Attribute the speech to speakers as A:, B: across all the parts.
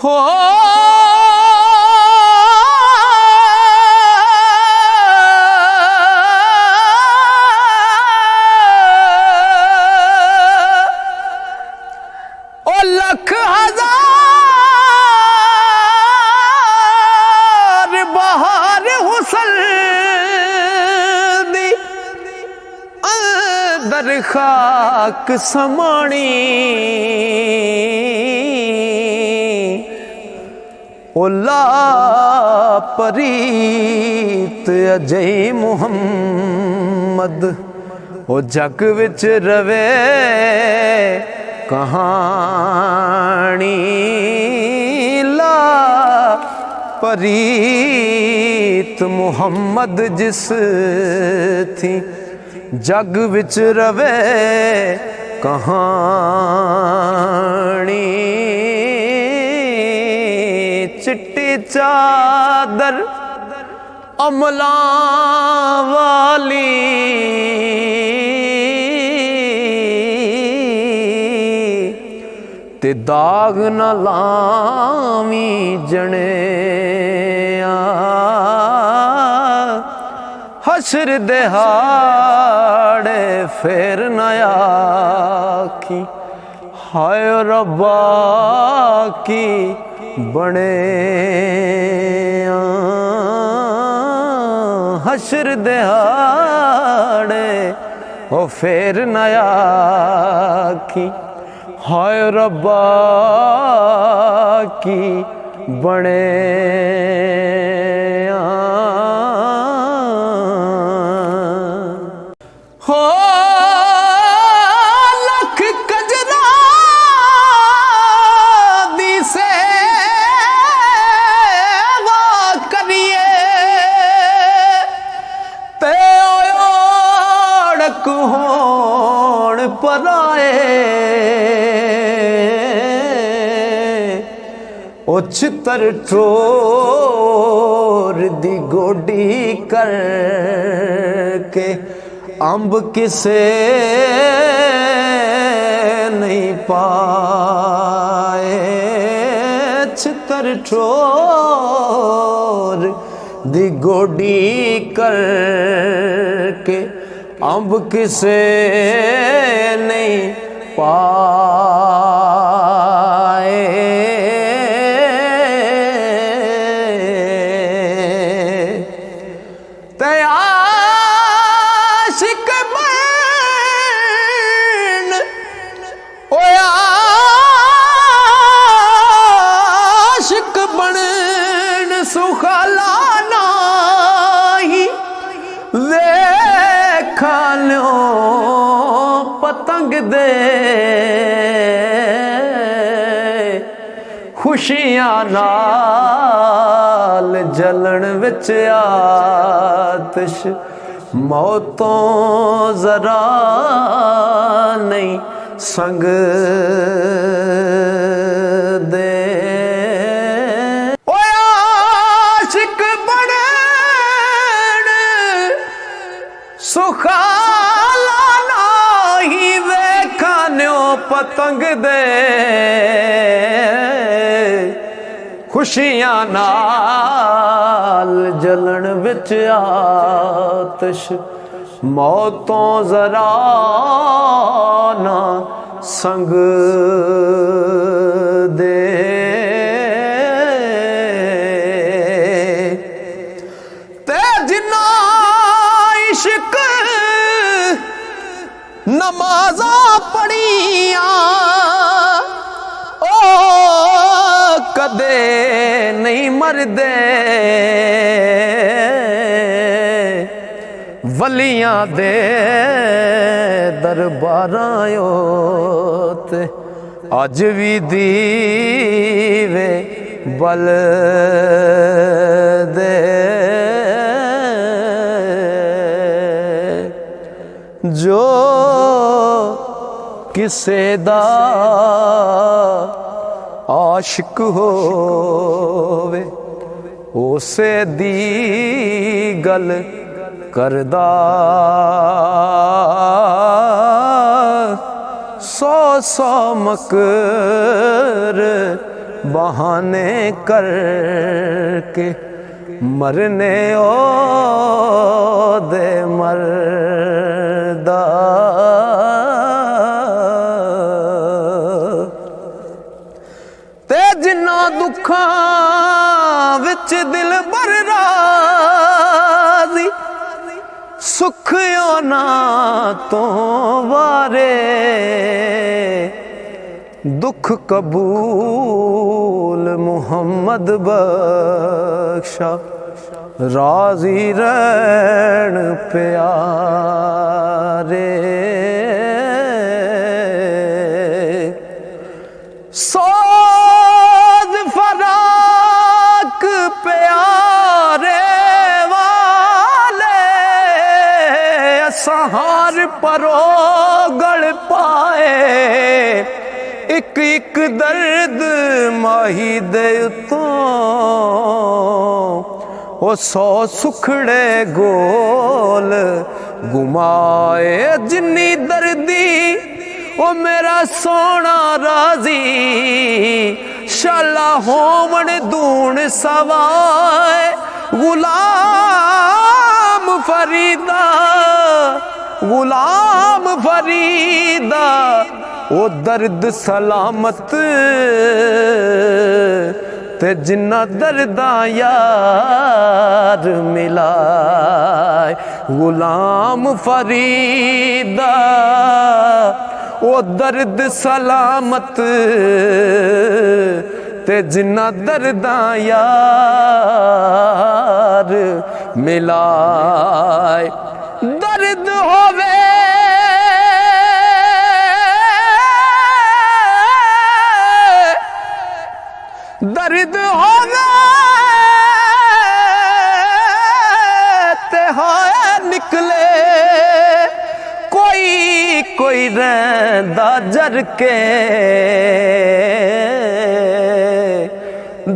A: हो ओ लख हजार बहार हुसन दी अंदर खाक समाणी ओला परीत अजय मुहम्मद ओ जग विच रवे कहानी ला परीत मुहम्मद जिस थी जग विच रवे कहानी चिट्टी चादर अमला वाली ते दाग न लावी जने हशर दिहाड़े फिर न आखी हाय रब्बा की बने हशर दिहाड़े ओ फिर न आखी हाय रब्बा की बने हो लख कजरा दी सेवा करिए ते ओड़क होण पराए उछतर ठोर दी गोडी करके अंब किसे नहीं पाए छितर ठोर दी गोडी करके अंब किसे नहीं पाए आशिक बन ओ आशिक बन सुखाला नाही देखा लो पतंग दे खुशियां नाल जलन विच आतिश मौतों जरा नहीं संग दे ओ आशिक बन सुखाला नहीं वेखान्यो पतंग दे खुशियां नाल जलन विच आतिश मौतों जरा ना संग दे ते जिन्ना इश्क नमाज़ा पढ़िया ओ कदे नहीं मरदे वलियां दे दरबारां ते अज भी दीवे बल दे जो किसे दा आशिक होवे उसे दी गल करदा सौ सौ मकर बहाने करके मरने ओ दे मरदा। ते जिन्ना दुखां विच दिल बर राज़ी सुख ना तो वारे दुख कबूल मुहम्मद बख्शा राजी रहन प्यारे। सोज फराक प्यारे वाले सहार परो गल पाए एक एक दर्द माही दे उतों ओ सौ सुखड़े गोल गुमाए जिन्नी दर्दी ओ मेरा सोना राजी शाला होवन दून सवाए गुलाम फरीदा गुलाम फरीदा ओ दर्द सलामत ते जिन्ना दर्दा यार मिलाए गुलाम फरीदा ओ दर्द सलामत ते जिन्ना दर्दा यार मिलाए। दर्द होवे दर्द होवे ते होए निकले कोई कोई रहंदा जर के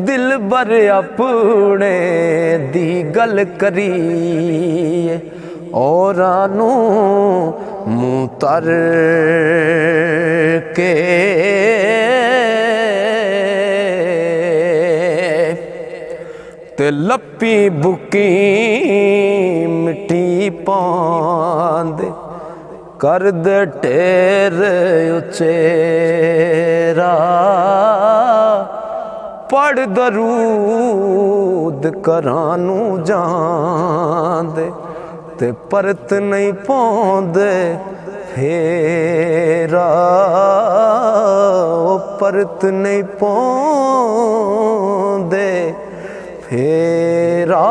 A: दिल बर अपने दी गल करिए औरानू मुँह तर के ते लपी बुकी मिट्टी पांदे कर दे ढेर उचेरा पढ़ दरूद करानू जांदे ते परत नहीं पाउंदे फेरा ओ परत नहीं पाउंदे फेरा।